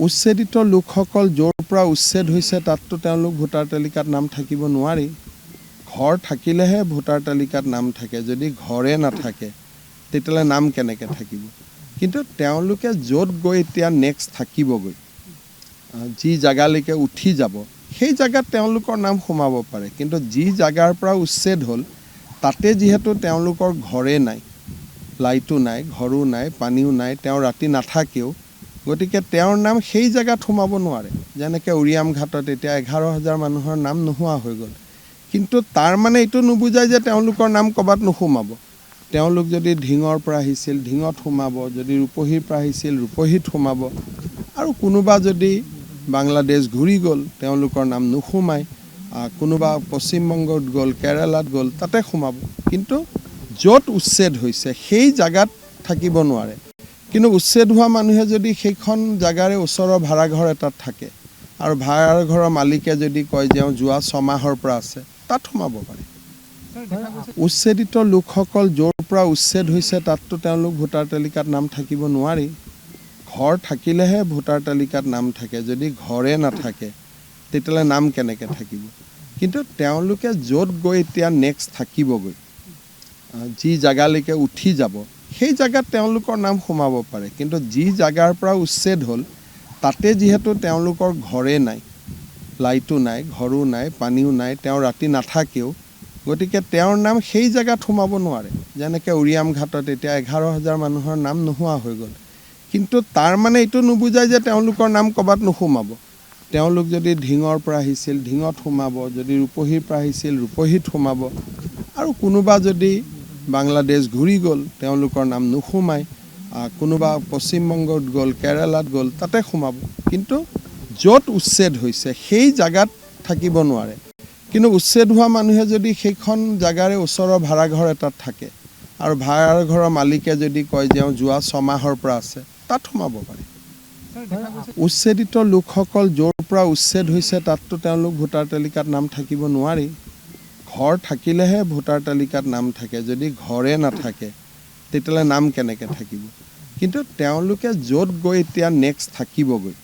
উচ্ছেদিত লোকসকল য'ৰ পৰা উচ্ছেদ হৈছে তাততো তেওঁলোক ভোটাৰ তালিকাত নাম থাকিব নোৱাৰি। ঘৰ থাকিলেহে ভোটাৰ তালিকাত নাম থাকে। যদি ঘৰে নাথাকে তেতিয়াহ'লে নাম কেনেকৈ থাকিব? কিন্তু তেওঁলোকে য'ত গৈ এতিয়া নেক্সট থাকিবগৈ, যি জেগালৈকে উঠি যাব, সেই জেগাত তেওঁলোকৰ নাম সোমাব পাৰে। কিন্তু যি জেগাৰ পৰা উচ্ছেদ হ'ল তাতে যিহেতু তেওঁলোকৰ ঘৰে নাই, লাইটো নাই, ঘৰো নাই, পানীও নাই, তেওঁ ৰাতি নাথাকেও, গতিকে তেওঁৰ নাম সেই জেগাত সোমাব নোৱাৰে। যেনেকৈ উৰিয়াম ঘাটত এতিয়া 11,000 মানুহৰ নাম নোহোৱা হৈ গ'ল। কিন্তু তাৰ মানে এইটো নুবুজায় যে তেওঁলোকৰ নাম ক'ৰবাত নোসোমাব। তেওঁলোক যদি ঢিঙৰ পৰা আহিছিল ঢিঙত সোমাব, যদি ৰূপহীৰ পৰা আহিছিল ৰূপহীত সোমাব, আৰু কোনোবা যদি বাংলাদেশ ঘূৰি গ'ল তেওঁলোকৰ নাম নোসোমায়, কোনোবা পশ্চিমবংগত গ'ল, কেৰালাত গ'ল, তাতে সোমাব। কিন্তু য'ত উচ্ছেদ হৈছে সেই জেগাত থাকিব নোৱাৰে। কিন্তু উচ্ছেদ হোৱা মানুহে যদি সেইখন জেগাৰে ওচৰৰ ভাড়াঘৰ এটাত থাকে আৰু ভাড়াঘৰৰ মালিকে যদি কয় যে যোৱা 6 মাহৰ পৰা আছে, তাত সোমাব পাৰে। উচ্ছেদিত লোকসকল য'ৰ পৰা উচ্ছেদ হৈছে তাততো তেওঁলোক ভোটাৰ তালিকাত নাম থাকিব নোৱাৰি। ঘৰ থাকিলেহে ভোটাৰ তালিকাত নাম থাকে। যদি ঘৰে নাথাকে তেতিয়াহ'লে নাম কেনেকৈ থাকিব? কিন্তু তেওঁলোকে য'ত গৈ এতিয়া নেক্সট থাকিবগৈ, যি জেগালৈকে উঠি যাব, সেই জেগাত তেওঁলোকৰ নাম সোমাব পাৰে। কিন্তু যি জেগাৰ পৰা উচ্ছেদ হ'ল তাতে যিহেতু তেওঁলোকৰ ঘৰে নাই, লাইটো নাই, ঘৰো নাই, পানীও নাই, তেওঁ ৰাতি নাথাকেও, গতিকে তেওঁৰ নাম সেই জেগাত সোমাব নোৱাৰে। যেনেকৈ উৰিয়াম ঘাটত এতিয়া 11,000 মানুহৰ নাম নোহোৱা হৈ গ'ল। কিন্তু তাৰ মানে এইটো নুবুজায় যে তেওঁলোকৰ নাম ক'ৰবাত নোসোমাব। তেওঁলোক যদি ঢিঙৰ পৰা আহিছিল ঢিঙত সোমাব, যদি ৰূপহীৰ পৰা আহিছিল ৰূপহীত সোমাব, আৰু কোনোবা যদি বাংলাদেশ ঘূৰি গ'ল তেওঁলোকৰ নাম নোসোমায়, কোনোবা পশ্চিমবংগত গ'ল, কেৰালাত গ'ল, তাতে সোমাব। কিন্তু য'ত উচ্ছেদ হৈছে সেই জেগাত থাকিব নোৱাৰে। কিন্তু উচ্ছেদ হোৱা মানুহে যদি সেইখন জেগাৰে ওচৰৰ ভাড়াঘৰ এটাত থাকে আৰু ভাড়াঘৰৰ মালিকে যদি কয় যে যোৱা 6 মাহৰ পৰা আছে, তাত সোমাব পাৰে। উচ্ছেদিত লোকসকল য'ৰ পৰা উচ্ছেদ হৈছে তাততো তেওঁলোক ভোটাৰ তালিকাত নাম থাকিব নোৱাৰি। ঘৰ থাকিলেহে ভোটাৰ তালিকাত নাম থাকে। যদি ঘৰে নাথাকে তেতিয়াহ'লে নাম কেনেকৈ থাকিব? কিন্তু তেওঁলোকে য'ত গৈ এতিয়া নেক্সট থাকিবগৈ,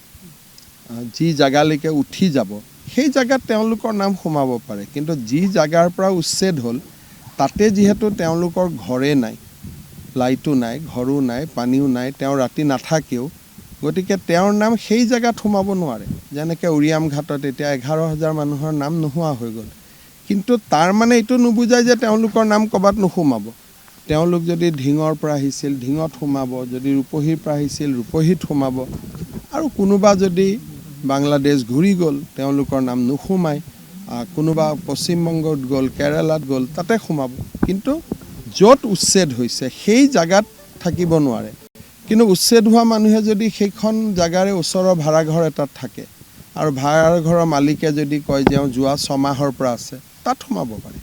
যি জেগালৈকে উঠি যাব, সেই জেগাত তেওঁলোকৰ নাম সোমাব পাৰে। কিন্তু যি জেগাৰ পৰা উচ্ছেদ হ'ল তাতে যিহেতু তেওঁলোকৰ ঘৰে নাই, লাইটো নাই, ঘৰো নাই, পানীও নাই, তেওঁ ৰাতি নাথাকেও, গতিকে তেওঁৰ নাম সেই জেগাত সোমাব নোৱাৰে। যেনেকৈ উৰিয়াম ঘাটত এতিয়া 11,000 মানুহৰ নাম নোহোৱা হৈ গ'ল। কিন্তু তাৰ মানে এইটো নুবুজায় যে তেওঁলোকৰ নাম ক'ৰবাত নোসোমাব। তেওঁলোক যদি ঢিঙৰ পৰা আহিছিল ঢিঙত সোমাব, যদি ৰূপহীৰ পৰা আহিছিল ৰূপহীত সোমাব, আৰু কোনোবা যদি বাংলাদেশ ঘূৰি গ'ল তেওঁলোকৰ নাম নোসোমায়, কোনোবা পশ্চিমবংগত গ'ল, কেৰালাত গ'ল, তাতে সোমাব। কিন্তু য'ত উচ্ছেদ হৈছে সেই জেগাত থাকিব নোৱাৰে। কিন্তু উচ্ছেদ হোৱা মানুহে যদি সেইখন জেগাৰে ওচৰৰ ভাড়াঘৰ এটাত থাকে আৰু ভাড়াঘৰৰ মালিকে যদি কয় যে যোৱা 6 মাহৰ পৰা আছে, তাত সোমাব পাৰে।